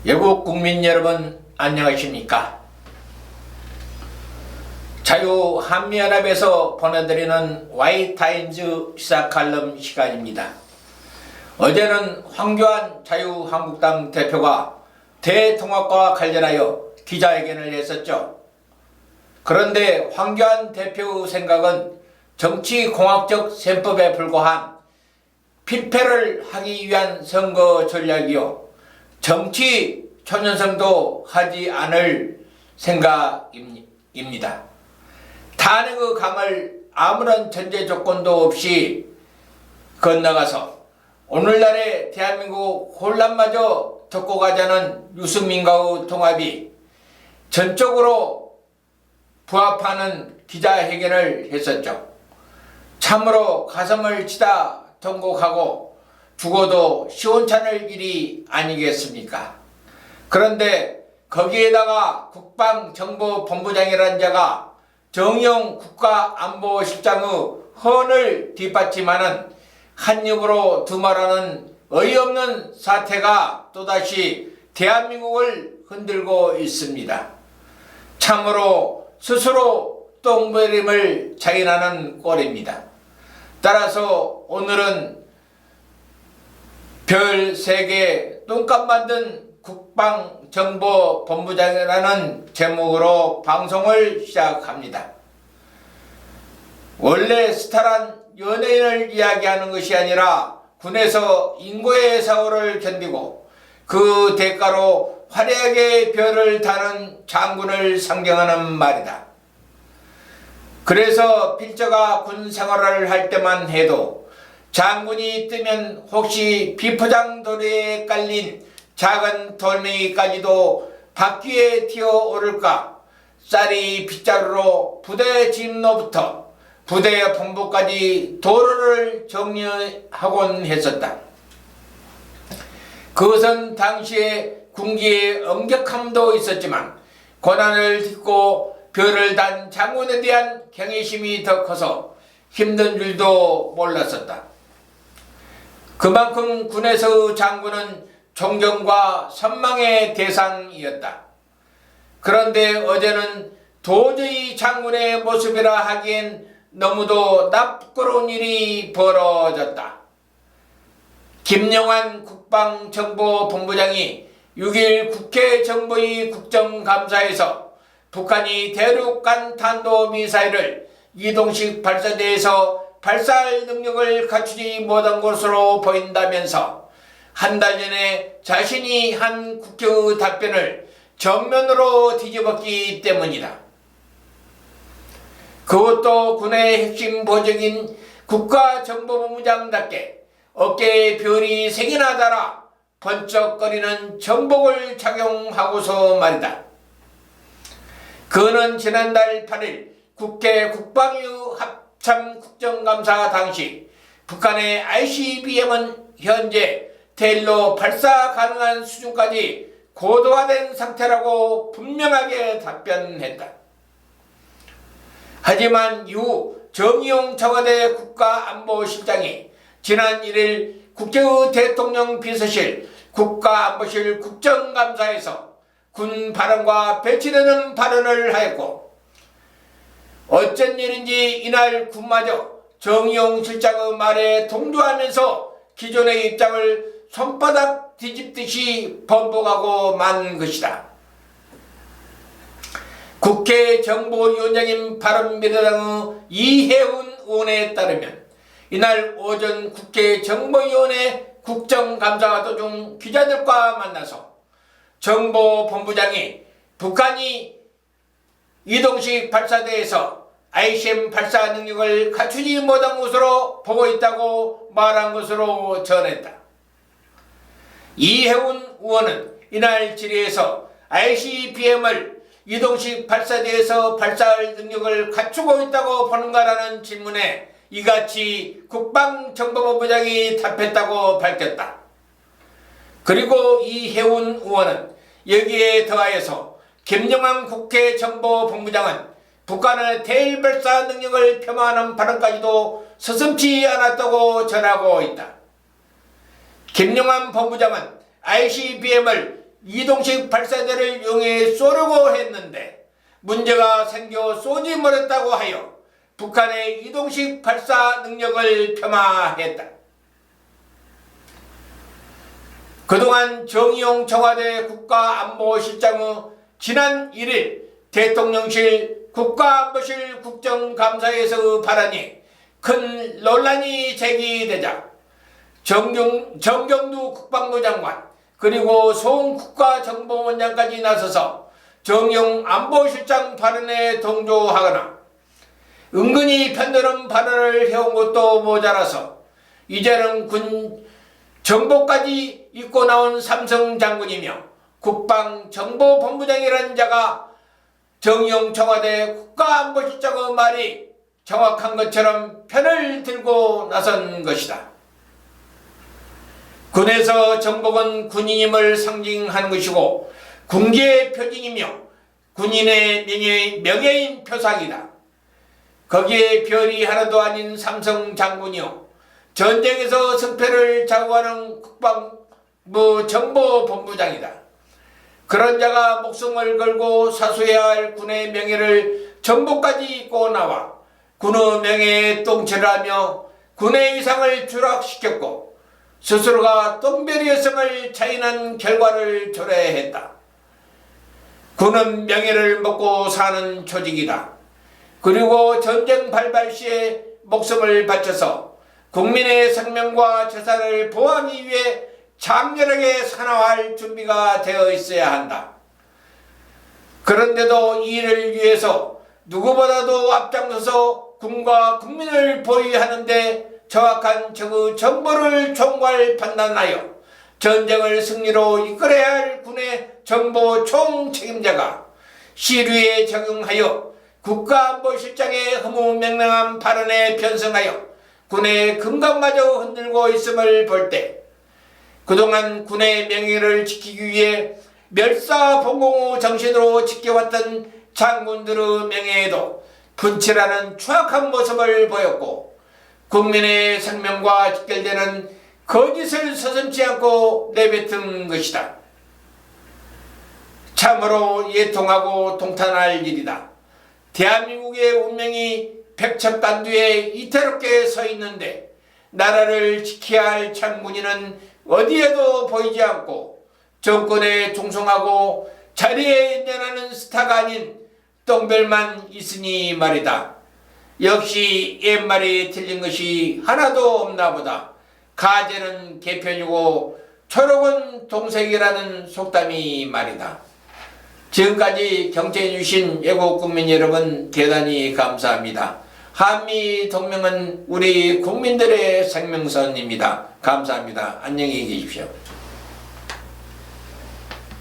외국 국민 여러분 안녕하십니까? 자유한미연합에서 보내드리는 Y타임즈 시사칼럼 시간입니다. 어제는 황교안 자유한국당 대표가 대통합과 관련하여 기자회견을 했었죠. 그런데 황교안 대표 생각은 정치공학적 셈법에 불과한 필패를 하기 위한 선거 전략이요, 정치 초년성도 하지 않을 생각입니다. 탄핵의 강을 아무런 전제 조건도 없이 건너가서 오늘날의 대한민국 혼란마저 덮고 가자는 유승민과의 통합이 전적으로 부합하는 기자회견을 했었죠. 참으로 가슴을 치다 통곡하고 죽어도 시원찮을 일이 아니겠습니까? 그런데 거기에다가 국방정보본부장이라는 자가 정의용 국가안보실장의 헌을 뒷받침하는 한 입으로 두말하는 어이없는 사태가 또다시 대한민국을 흔들고 있습니다. 참으로 스스로 똥배림을 자인하는 꼴입니다. 따라서 오늘은 별 3개 똥값 만든 국방정보본부장이라는 제목으로 방송을 시작합니다. 원래 스타란 연예인을 이야기하는 것이 아니라 군에서 인고의 사고를 견디고 그 대가로 화려하게 별을 다는 장군을 상징하는 말이다. 그래서 필자가 군 생활을 할 때만 해도 장군이 뜨면 혹시 비포장 도리에 깔린 작은 돌멩이까지도 바퀴에 튀어오를까 쌀이 빗자루로 부대 진로부터 부대 본부까지 도로를 정리하곤 했었다. 그것은 당시에 군기의 엄격함도 있었지만 고난을 딛고 별을 단 장군에 대한 경외심이 더 커서 힘든 줄도 몰랐었다. 그만큼 군에서 장군은 존경과 선망의 대상이었다. 그런데 어제는 도저히 장군의 모습이라 하기엔 너무도 납부끄러운 일이 벌어졌다. 김영환 국방정보본부장이 6일 국회 정보위 국정감사에서 북한이 대륙간 탄도미사일을 이동식 발사대에서 발사할 능력을 갖추지 못한 것으로 보인다면서 한 달 전에 자신이 한 국회의 답변을 전면으로 뒤집었기 때문이다. 그것도 군의 핵심 보직인 국가정보본부장답게 어깨에 별이 3개나 달아 번쩍거리는 정복을 착용하고서 말이다. 그는 지난달 8일 국회 국방위 합참 국정감사 당시 북한의 ICBM은 현재 대일로 발사 가능한 수준까지 고도화된 상태라고 분명하게 답변했다. 하지만 이후 정의용 청와대 국가안보실장이 지난 1일 국회의 대통령 비서실 국가안보실 국정감사에서 군 발언과 배치되는 발언을 하였고, 어쩐 일인지 이날 군마저 정의용 실장의 말에 동조하면서 기존의 입장을 손바닥 뒤집듯이 번복하고 만 것이다. 국회 정보위원장인 바른미래당의 이해훈 의원에 따르면 이날 오전 국회 정보위원회 국정감사 도중 기자들과 만나서 정보본부장이 북한이 이동식 발사대에서 ICBM 발사 능력을 갖추지 못한 것으로 보고 있다고 말한 것으로 전했다. 이해훈 의원은 이날 질의에서 ICBM을 이동식 발사대에서 발사할 능력을 갖추고 있다고 보는가라는 질문에 이같이 국방정보본부장이 답했다고 밝혔다. 그리고 이해훈 의원은 여기에 더하여서 김영환 국회 정보본부장은 북한의 대일발사 능력을 폄하하는 발언까지도 서슴지 않았다고 전하고 있다. 김영환 본부장은 ICBM을 이동식 발사대를 이용해 쏘려고 했는데 문제가 생겨 쏘지 못했다고 하여 북한의 이동식 발사 능력을 폄하했다. 그동안 정의용 청와대 국가안보실장의 지난 1일 대통령실 국가안보실 국정감사에서의 발언이 큰 논란이 제기되자 정경두 국방부 장관 그리고 송 국가정보원장까지 나서서 정용 안보실장 발언에 동조하거나 은근히 편드는 발언을 해온 것도 모자라서 이제는 군 정보까지 입고 나온 삼성 장군이며 국방정보본부장이라는 자가 정용 청와대 국가안보실장의 말이 정확한 것처럼 편을 들고 나선 것이다. 군에서 정복은 군인임을 상징하는 것이고 군기의 표징이며 군인의 명예인 표상이다. 거기에 별이 하나도 아닌 삼성 장군이요 전쟁에서 승패를 좌우하는 국방부 정보본부장이다. 그런 자가 목숨을 걸고 사수해야 할 군의 명예를 정보까지 입고 나와 군의 명예에 똥칠을 하며 군의 위상을 추락시켰고 스스로가 똥별이 여성을 자인한 결과를 초래했다. 군은 명예를 먹고 사는 조직이다. 그리고 전쟁 발발 시에 목숨을 바쳐서 국민의 생명과 재산을 보호하기 위해 장렬하게 산화할 준비가 되어 있어야 한다. 그런데도 이 일을 위해서 누구보다도 앞장서서 군과 국민을 보위하는데 정확한 정보를 총괄 판단하여 전쟁을 승리로 이끌어야 할 군의 정보 총책임자가 시류에 적용하여 국가안보실장의 허무맹랑한 발언에 변성하여 군의 금강마저 흔들고 있음을 볼 때 그동안 군의 명예를 지키기 위해 멸사봉공의 정신으로 지켜왔던 장군들의 명예에도 분칠하는 추악한 모습을 보였고 국민의 생명과 직결되는 거짓을 서슴지 않고 내뱉은 것이다. 참으로 예통하고 통탄할 일이다. 대한민국의 운명이 백척간두에 이태롭게 서 있는데 나라를 지켜야 할 장군인은 어디에도 보이지 않고 정권에 충성하고 자리에 연연하는 스타가 아닌 똥별만 있으니 말이다. 역시 옛말이 틀린 것이 하나도 없나 보다. 가재는 개편이고 초록은 동색이라는 속담이 말이다. 지금까지 경청해주신 애국국민 여러분 대단히 감사합니다. 한미동맹은 우리 국민들의 생명선입니다. 감사합니다. 안녕히 계십시오.